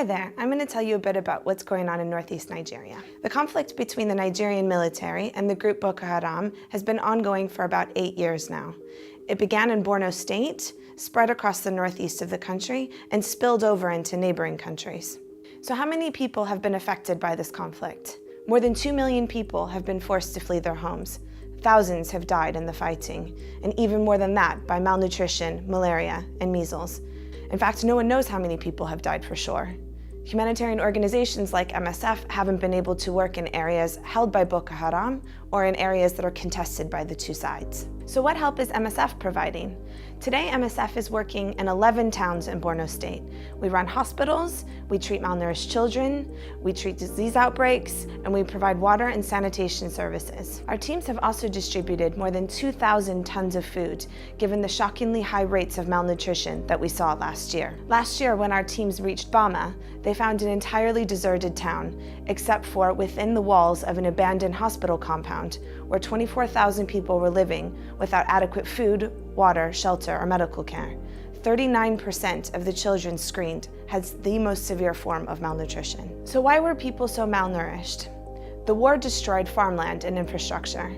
Hi there, I'm going to tell you a bit about what's going on in northeast Nigeria. The conflict between the Nigerian military and the group Boko Haram has been ongoing for about 8 years now. It began in Borno state, spread across the northeast of the country, and spilled over into neighboring countries. So how many people have been affected by this conflict? More than 2 million people have been forced to flee their homes. Thousands have died in the fighting, and even more than that by malnutrition, malaria, and measles. In fact, no one knows how many people have died for sure. Humanitarian organizations like MSF haven't been able to work in areas held by Boko Haram or in areas that are contested by the two sides. So what help is MSF providing? Today, MSF is working in 11 towns in Borno state. We run hospitals, we treat malnourished children, we treat disease outbreaks, and we provide water and sanitation services. Our teams have also distributed more than 2,000 tons of food, given the shockingly high rates of malnutrition that we saw last year. Last year, when our teams reached Bama, they found an entirely deserted town, except for within the walls of an abandoned hospital compound, where 24,000 people were living without adequate food, water, shelter, or medical care. 39% of the children screened had the most severe form of malnutrition. So why were people so malnourished? The war destroyed farmland and infrastructure.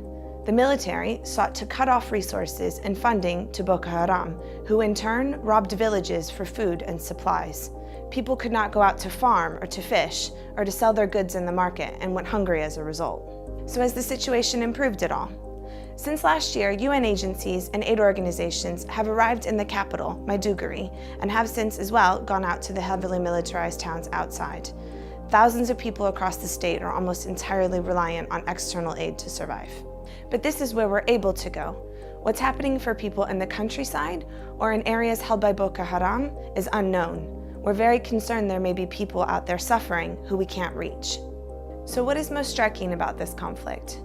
The military sought to cut off resources and funding to Boko Haram, who in turn robbed villages for food and supplies. People could not go out to farm or to fish or to sell their goods in the market and went hungry as a result. So has the situation improved at all? Since last year, UN agencies and aid organizations have arrived in the capital, Maiduguri, and have since as well gone out to the heavily militarized towns outside. Thousands of people across the state are almost entirely reliant on external aid to survive. But this is where we're able to go. What's happening for people in the countryside or in areas held by Boko Haram is unknown. We're very concerned there may be people out there suffering who we can't reach. So what is most striking about this conflict?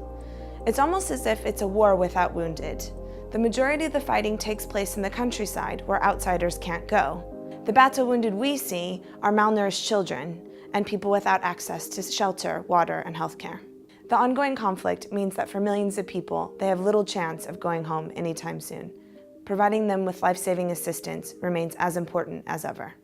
It's almost as if it's a war without wounded. The majority of the fighting takes place in the countryside where outsiders can't go. The battle wounded we see are malnourished children and people without access to shelter, water, and healthcare. The ongoing conflict means that for millions of people, they have little chance of going home anytime soon. Providing them with life-saving assistance remains as important as ever.